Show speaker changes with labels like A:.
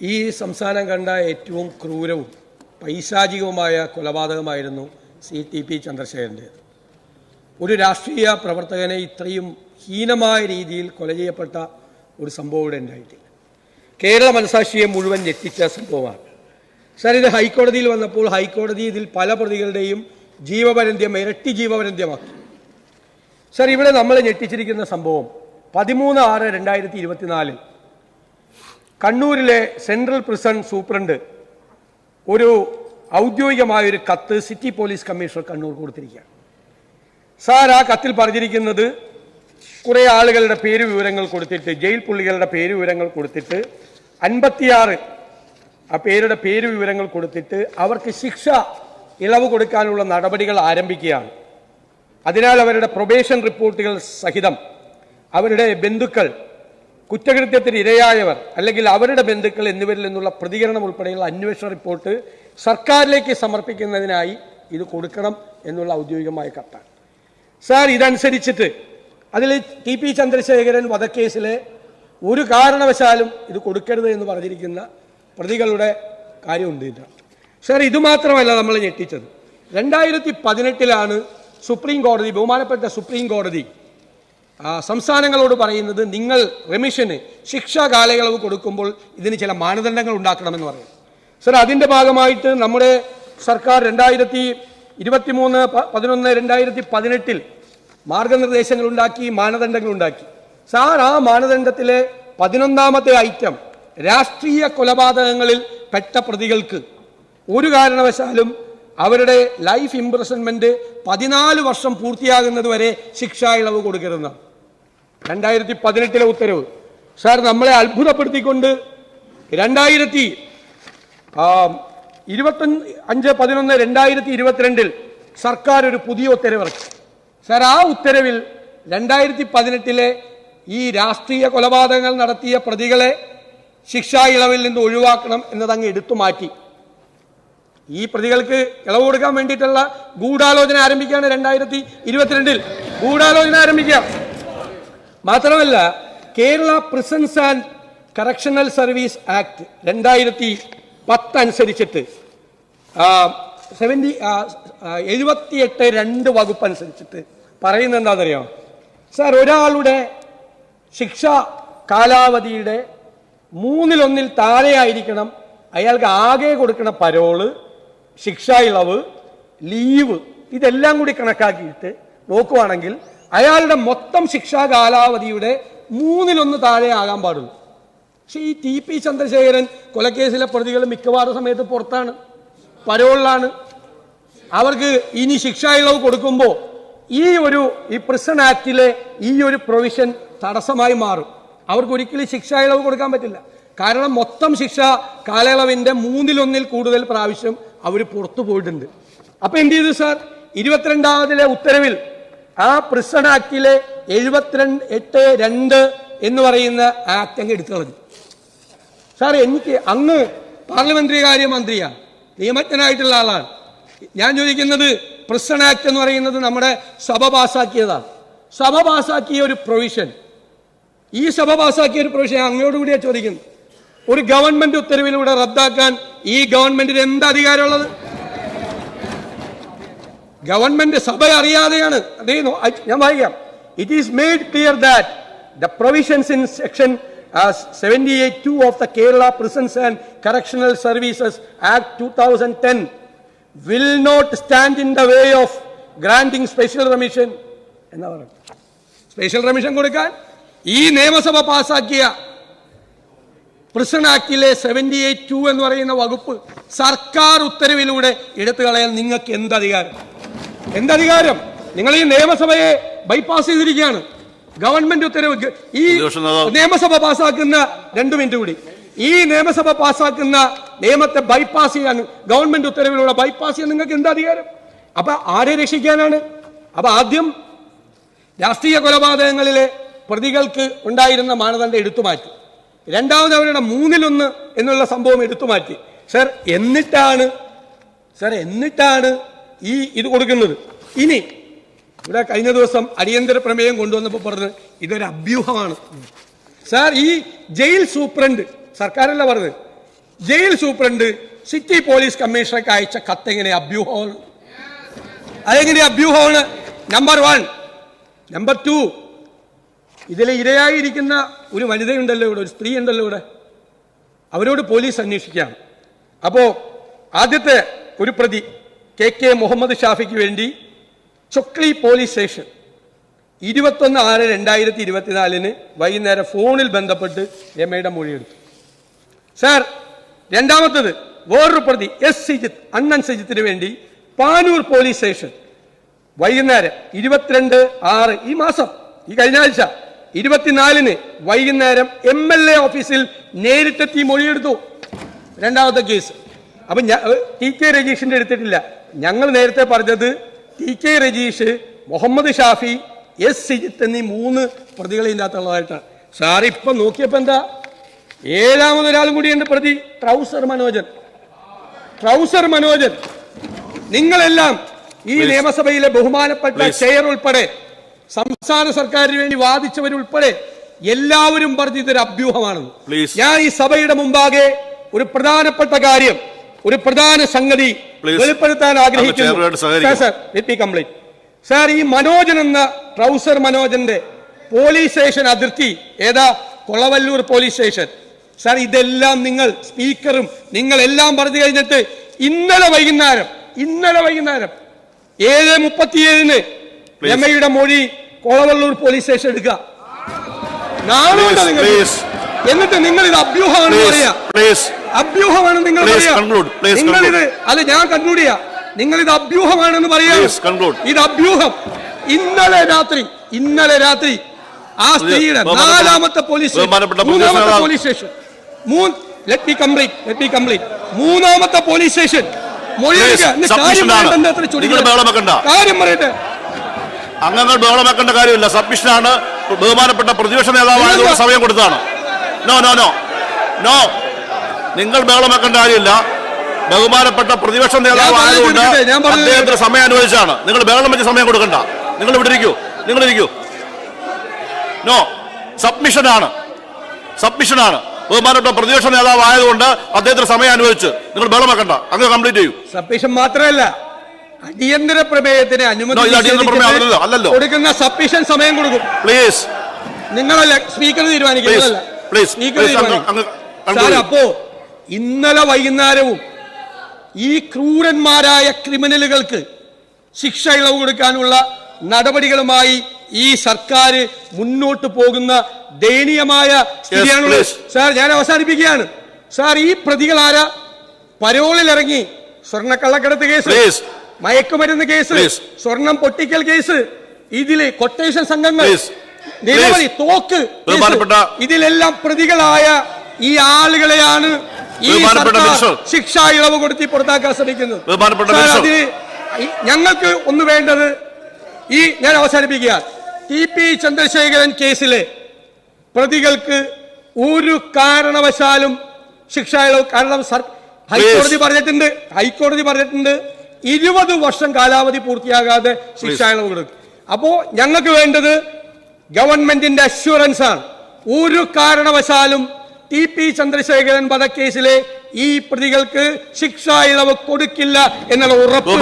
A: ഈ സംസ്ഥാനം കണ്ട ഏറ്റവും ക്രൂരവും പൈശാചികവുമായ കൊലപാതകമായിരുന്നു CTP ചന്ദ്രശേഖരൻ്റേത്. ഒരു രാഷ്ട്രീയ പ്രവർത്തകനെ ഇത്രയും ഹീനമായ രീതിയിൽ കൊല ചെയ്യപ്പെട്ട ഒരു സംഭവം ഇവിടെ ഉണ്ടായിട്ടില്ല. കേരള മനസാക്ഷിയെ മുഴുവൻ ഞെട്ടിച്ച സംഭവമാണ്. സാർ, ഇത് ഹൈക്കോടതിയിൽ വന്നപ്പോൾ ഹൈക്കോടതി ഇതിൽ പല പ്രതികളുടെയും ജീവപര്യന്തം ഇരട്ടി ജീവപര്യന്തമാക്കി. സാർ, ഇവിടെ നമ്മൾ ഞെട്ടിച്ചിരിക്കുന്ന സംഭവം 13/6/2024 കണ്ണൂരിലെ സെൻട്രൽ പ്രിസൺ സൂപ്രണ്ട് ഒരു ഔദ്യോഗികമായൊരു കത്ത് സിറ്റി പോലീസ് കമ്മീഷണർ കണ്ണൂർ കൊടുത്തിരിക്കുകയാണ്. സാർ, ആ കത്തിൽ പറഞ്ഞിരിക്കുന്നത് കുറേ ആളുകളുടെ പേര് വിവരങ്ങൾ കൊടുത്തിട്ട്, ജയിൽ പുള്ളികളുടെ പേര് വിവരങ്ങൾ കൊടുത്തിട്ട് 56 ആ പേരുടെ പേര് വിവരങ്ങൾ കൊടുത്തിട്ട് അവർക്ക് ശിക്ഷ ഇളവ് കൊടുക്കാനുള്ള നടപടികൾ ആരംഭിക്കുകയാണ്. അതിനാൽ അവരുടെ പ്രൊബേഷൻ റിപ്പോർട്ടുകൾ സഹിതം അവരുടെ ബന്ധുക്കൾ, കുറ്റകൃത്യത്തിന് ഇരയായവർ അല്ലെങ്കിൽ അവരുടെ ബന്ധുക്കൾ എന്നിവരിൽ നിന്നുള്ള പ്രതികരണം ഉൾപ്പെടെയുള്ള അന്വേഷണ റിപ്പോർട്ട് സർക്കാരിലേക്ക് സമർപ്പിക്കുന്നതിനായി ഇത് കൊടുക്കണം എന്നുള്ള ഔദ്യോഗികമായ കത്താണ്. സാർ, ഇതനുസരിച്ചിട്ട് അതിൽ TP ചന്ദ്രശേഖരൻ വധക്കേസിലെ ഒരു കാരണവശാലും ഇത് കൊടുക്കരുത് എന്ന് പറഞ്ഞിരിക്കുന്ന പ്രതികളുടെ കാര്യമുണ്ട്. സാർ, ഇതുമാത്രമല്ല നമ്മൾ ഞെട്ടിച്ചത്. 2018 സുപ്രീം കോടതി, ബഹുമാനപ്പെട്ട സുപ്രീം കോടതി സംസ്ഥാനങ്ങളോട് പറയുന്നത് നിങ്ങൾ റെമിഷന് ശിക്ഷാ കാലയളവ് കൊടുക്കുമ്പോൾ ഇതിന് ചില മാനദണ്ഡങ്ങൾ ഉണ്ടാക്കണമെന്ന് പറയും. സാർ, അതിൻ്റെ ഭാഗമായിട്ട് നമ്മുടെ സർക്കാർ 2023/11/2018 മാർഗനിർദ്ദേശങ്ങളുണ്ടാക്കി, മാനദണ്ഡങ്ങളുണ്ടാക്കി. സാർ, ആ മാനദണ്ഡത്തിലെ 11ാമത്തെ ഐറ്റം രാഷ്ട്രീയ കൊലപാതകങ്ങളിൽ പെട്ട പ്രതികൾക്ക് ഒരു കാരണവശാലും അവരുടെ ലൈഫ് ഇംപ്രിസൺമെന്റ് 14 വർഷം പൂർത്തിയാകുന്നത് വരെ ശിക്ഷാ ഇളവ് കൊടുക്കരുതെന്നാണ് 2018 ഉത്തരവ്. സാർ, നമ്മളെ അത്ഭുതപ്പെടുത്തിക്കൊണ്ട് 25/11/2022 സർക്കാർ ഒരു പുതിയ ഉത്തരവിറക്കി. സാർ, ആ ഉത്തരവിൽ 2018 ഈ രാഷ്ട്രീയ കൊലപാതകങ്ങൾ നടത്തിയ പ്രതികളെ ശിക്ഷാ ഇളവിൽ നിന്ന് ഒഴിവാക്കണം എന്നതങ്ങ് എടുത്തു മാറ്റി. ഈ പ്രതികൾക്ക് ഇളവ് കൊടുക്കാൻ വേണ്ടിയിട്ടുള്ള ഗൂഢാലോചന ആരംഭിക്കുകയാണ് 2022 ഗൂഢാലോചന ആരംഭിക്കുക. മാത്രമല്ല, Kerala prisons and correctional service act 2010 അനുസരിച്ചിട്ട് 78(2) വകുപ്പ് അനുസരിച്ചിട്ട് പറയുന്നത് എന്താണെന്നറിയാം സാർ? ഒരാളുടെ ശിക്ഷാ കാലാവധിയുടെ 1/3 താഴെയായിരിക്കണം അയാൾക്ക് ആകെ കൊടുക്കുന്ന പരോള്, ശിക്ഷാ ഇളവ്, ലീവ്, ഇതെല്ലാം കൂടി കണക്കാക്കിയിട്ട് നോക്കുവാണെങ്കിൽ അയാളുടെ മൊത്തം ശിക്ഷാ കാലാവധിയുടെ 1/3 താഴെ ആകാൻ പാടുള്ളൂ. പക്ഷെ ഈ TP ചന്ദ്രശേഖരൻ കൊലക്കേസിലെ പ്രതികൾ മിക്കവാറും സമയത്ത് പുറത്താണ്, പരോളിലാണ്. അവർക്ക് ഇനി ശിക്ഷാ ഇളവ് കൊടുക്കുമ്പോൾ ഈ പ്രിസൺ ആക്ടിലെ ഈ ഒരു പ്രൊവിഷൻ തടസ്സമായി മാറും. അവർക്ക് ഒരിക്കലും ശിക്ഷാ ഇളവ് കൊടുക്കാൻ പറ്റില്ല. കാരണം മൊത്തം ശിക്ഷാ കാലയളവിന്റെ 1/3 കൂടുതൽ പ്രാവശ്യം അവർ പുറത്തു പോയിട്ടുണ്ട്. അപ്പൊ എന്ത് ചെയ്തു സാർ? 22ാമതിലെ ഉത്തരവിൽ ആ പ്രിസൺ ആക്ടിലെ 78(2) എന്ന് പറയുന്ന ആക്ട് അങ്ങ് എടുത്തു കളഞ്ഞു. സാർ, എനിക്ക് അങ്ങ് പാർലമെന്ററി കാര്യ മന്ത്രിയാണ്, നിയമജ്ഞനായിട്ടുള്ള ആളാണ്. ഞാൻ ചോദിക്കുന്നത്, പ്രിസൺ ആക്ട് എന്ന് പറയുന്നത് നമ്മുടെ സഭ പാസാക്കിയതാണ്. സഭ പാസാക്കിയ ഒരു പ്രൊവിഷൻ, ഈ സഭ പാസാക്കിയ ഒരു പ്രൊവിഷൻ അങ്ങയോടുകൂടിയാണ് ചോദിക്കുന്നത്. ഒരു ഗവൺമെന്റ് ഉത്തരവിലൂടെ റദ്ദാക്കാൻ ഈ ഗവൺമെന്റിന് എന്ത് അധികാരമുള്ളത്? ഗവൺമെന്റ് സഭ അറിയാതെയാണ്. ഞാൻ വായിക്കാം. It is made clear that the provisions in section 78(2) of the Kerala Prisons and Correctional Services Act 2010 will not stand in the way of granting special remission. എന്നാ പറയുക? സ്പെഷ്യൽ റെമിഷൻ കൊടുക്കാൻ ഈ നിയമസഭ പാസാക്കിയ പ്രിസൺ ആക്ടിലെ 78(2) എന്ന് പറയുന്ന വകുപ്പ് സർക്കാർ ഉത്തരവിലൂടെ എടുത്തു കളയാൻ നിങ്ങൾക്ക് എന്തധികാരം? എന്തധികാരം? നിങ്ങൾ ഈ നിയമസഭയെ ബൈപ്പാസ് ചെയ്തിരിക്കുകയാണ്. ഗവൺമെന്റ് ഉത്തരവ്, ഈ നിയമസഭ പാസാക്കുന്ന 2 മിനിറ്റ് കൂടി, ഈ നിയമസഭ പാസാക്കുന്ന നിയമത്തെ ബൈപ്പാസ് ചെയ്യാൻ, ഗവൺമെന്റ് ഉത്തരവിലൂടെ ബൈപ്പാസ് ചെയ്യാൻ നിങ്ങൾക്ക് എന്താ അധികാരം? അപ്പൊ ആരെ രക്ഷിക്കാനാണ്? അപ്പൊ ആദ്യം രാഷ്ട്രീയ കൊലപാതകങ്ങളിലെ പ്രതികൾക്ക് ഉണ്ടായിരുന്ന മാനദണ്ഡം എടുത്തുമാറ്റി. രണ്ടാമത് അവരുടെ 1/3 എന്നുള്ള സംഭവം എടുത്തുമാറ്റി. സാർ, എന്നിട്ടാണ് ഈ ഇത് കൊടുക്കുന്നത്. ഇനി ഇവിടെ കഴിഞ്ഞ ദിവസം അടിയന്തര പ്രമേയം കൊണ്ടുവന്നപ്പോൾ പറഞ്ഞത് ഇതൊരു അഭ്യൂഹമാണ്. സാർ, ഈ ജയിൽ സൂപ്രണ്ട്, സർക്കാരല്ല പറഞ്ഞത്, ജയിൽ സൂപ്രണ്ട് സിറ്റി പോലീസ് കമ്മീഷണർക്ക് അയച്ച കത്ത് എങ്ങനെ അഭ്യൂഹമാണ്? അതെങ്ങനെ അഭ്യൂഹമാണ്? നമ്പർ 1. നമ്പർ 2, ഇതിലെ ഇരയായിരിക്കുന്ന ഒരു വനിതയുണ്ടല്ലോ ഇവിടെ, ഒരു സ്ത്രീ ഉണ്ടല്ലോ ഇവിടെ, അവരോട് പോലീസ് അന്വേഷിക്കാം. അപ്പോ ആദ്യത്തെ ഒരു പ്രതി KK മുഹമ്മദ് ഷാഫിക്ക് വേണ്ടി ചൊക്ലി പോലീസ് സ്റ്റേഷൻ 21/6/2024 വൈകുന്നേരം ഫോണിൽ ബന്ധപ്പെട്ട് രമയുടെ മൊഴിയെടുത്തു. സാർ, രണ്ടാമത്തത് വേറൊരു പ്രതി S സിജിത്ത്, അണ്ണൻ സിജിത്തിന് വേണ്ടി പാനൂർ പോലീസ് സ്റ്റേഷൻ വൈകുന്നേരം 22/6 ഈ മാസം, ഈ കഴിഞ്ഞ ആഴ്ച 24 വൈകുന്നേരം MLA ഓഫീസിൽ നേരിട്ടെത്തി മൊഴിയെടുത്തു. രണ്ടാമത്തെ കേസ്. അപ്പൊ TK രജീഷിന്റെ എടുത്തിട്ടില്ല. ഞങ്ങൾ നേരത്തെ പറഞ്ഞത് TK രജീഷ്, മുഹമ്മദ് ഷാഫി, S സിജിത്ത് എന്നീ 3 പ്രതികളെ ഇല്ലാത്തുള്ളതായിട്ടാണ്. സാർ ഇപ്പൊ നോക്കിയപ്പോ എന്താ, ഏഴാമതൊരാളും കൂടിയുണ്ട് പ്രതി, ട്രൗസർ മനോജൻ. നിങ്ങളെല്ലാം ഈ നിയമസഭയിലെ ബഹുമാനപ്പെട്ട ചെയർ ഉൾപ്പെടെ സംസ്ഥാന സർക്കാരിന് വേണ്ടി വാദിച്ചവരുൾപ്പെടെ എല്ലാവരും പറഞ്ഞു ഇതൊരു അഭ്യൂഹമാണെന്ന്. ഞാൻ ഈ സഭയുടെ മുമ്പാകെ ഒരു പ്രധാനപ്പെട്ട കാര്യം, ഒരു പ്രധാന സംഗതി വെളിപ്പെടുത്താൻ ആഗ്രഹിക്കുന്നു. സാർ, ഈ മനോജൻ എന്ന ട്രൗസർ മനോജന്റെ പോലീസ് സ്റ്റേഷൻ അതിർത്തി ഏതാ? Kolavallur police station. സാർ, ഇതെല്ലാം നിങ്ങൾ സ്പീക്കറും നിങ്ങളെല്ലാം പറഞ്ഞു കഴിഞ്ഞിട്ട് ഇന്നലെ വൈകുന്നേരം 7:37 രമയുടെ മൊഴി കൊളവല്ലൂർ പോലീസ് സ്റ്റേഷൻ എടുക്കുക. നാളുണ്ട് നിങ്ങൾ. എന്നിട്ട് നിങ്ങൾ ഇത് അഭ്യൂഹമാണെന്ന് പറയാ. അഭ്യൂഹമാണെന്ന് നിങ്ങൾ പറയാ. നിങ്ങളിത് അല്ല, ഞാൻ കൺക്ലൂഡ് ചെയ്യാം. നിങ്ങൾ ഇത് അഭ്യൂഹമാണെന്ന് പറയാ. ഇത് അഭ്യൂഹം. ഇന്നലെ രാത്രി ആ സ്ത്രീയുടെ 4ാമത്തെ പോലീസ് സ്റ്റേഷൻ, 3ാമത്തെ police station, let me complete. 3ാമത്തെ പോലീസ് സ്റ്റേഷൻ കാര്യം പറയട്ടെ.
B: അംഗങ്ങൾ ബഹളമാക്കേണ്ട കാര്യമില്ല. സബ്മിഷനാണ്. ബഹുമാനപ്പെട്ട പ്രതിപക്ഷ നേതാവായതുകൊണ്ട് സമയം കൊടുത്താണ്. നോ, നിങ്ങൾ ബഹളമാക്കേണ്ട കാര്യമില്ല. ബഹുമാനപ്പെട്ട പ്രതിപക്ഷ നേതാവായതുകൊണ്ട് അദ്ദേഹത്തിന് സമയം അനുവദിച്ചാണ്. നിങ്ങൾ ബഹളം വെച്ച് സമയം കൊടുക്കണ്ട. നിങ്ങൾ ഇവിടെ ഇരിക്കൂ. നോ, സബ്മിഷനാണ്. ബഹുമാനപ്പെട്ട പ്രതിപക്ഷ നേതാവ് ആയതുകൊണ്ട് അദ്ദേഹത്തിന് സമയം അനുവദിച്ച് നിങ്ങൾ ബഹളമാക്കണ്ട. അങ്ങ് കംപ്ലീറ്റ് ചെയ്യൂ.
A: സബ്മിഷൻ മാത്രമല്ല, അടിയന്തര പ്രമേയത്തിന് അനുമതി
B: അല്ലല്ലോ
A: കൊടുക്കുന്ന സബ്മിഷൻ സമയം കൊടുക്കും.
B: പ്ലീസ്,
A: നിങ്ങളല്ല സ്പീക്കർ തീരുമാനിക്കുന്നതല്ല. അപ്പോ ഇന്നലെ വൈകുന്നേരവും ഈ ക്രൂരന്മാരായ ക്രിമിനലുകൾക്ക് ശിക്ഷ ഇളവ് കൊടുക്കാനുള്ള നടപടികളുമായി ഈ സർക്കാർ മുന്നോട്ട് പോകുന്ന ദയനീയമായ സ്ഥിതിയാണുള്ളത്. സാർ, ഞാൻ അവസാനിപ്പിക്കുകയാണ്. സാർ, ഈ പ്രതികൾ ആരാ? പരോളിൽ ഇറങ്ങി സ്വർണ്ണക്കള്ളക്കടത്ത് കേസ്, മയക്കുമരുന്ന് കേസ്, സ്വർണം പൊട്ടിക്കൽ കേസ്, ഇതിലെ കൊട്ടേഷൻ സംഘങ്ങൾ, നിരവധി തോക്ക്, ഇതിലെല്ലാം പ്രതികളായ ഈ ആളുകളെയാണ് ഈ സർക്കാർ ശിക്ഷാ ഇളവ് കൊടുത്തി പുറത്താക്കാൻ ശ്രമിക്കുന്നത്. അതിന് ഞങ്ങൾക്ക് ഒന്ന് വേണ്ടത്, ഞാൻ അവസാനിപ്പിക്കുക, TP ചന്ദ്രശേഖരൻ കേസിലെ പ്രതികൾക്ക് ഒരു കാരണവശാലും ശിക്ഷാ ഇളവ്, കാരണം ഹൈക്കോടതി പറഞ്ഞിട്ടുണ്ട് 20 വർഷം കാലാവധി പൂർത്തിയാകാതെ ശിക്ഷാ ഇളവ് കൊടുക്കും. അപ്പോ ഞങ്ങൾക്ക് വേണ്ടത് ഗവൺമെന്റിന്റെ അഷ്വറൻസ് ആണ്. ഒരു കാരണവശാലും TP ചന്ദ്രശേഖരൻ വധക്കേസിലെ ഈ പ്രതികൾക്ക് ശിക്ഷാ ഇളവ് കൊടുക്കില്ല എന്നുള്ള ഉറപ്പ്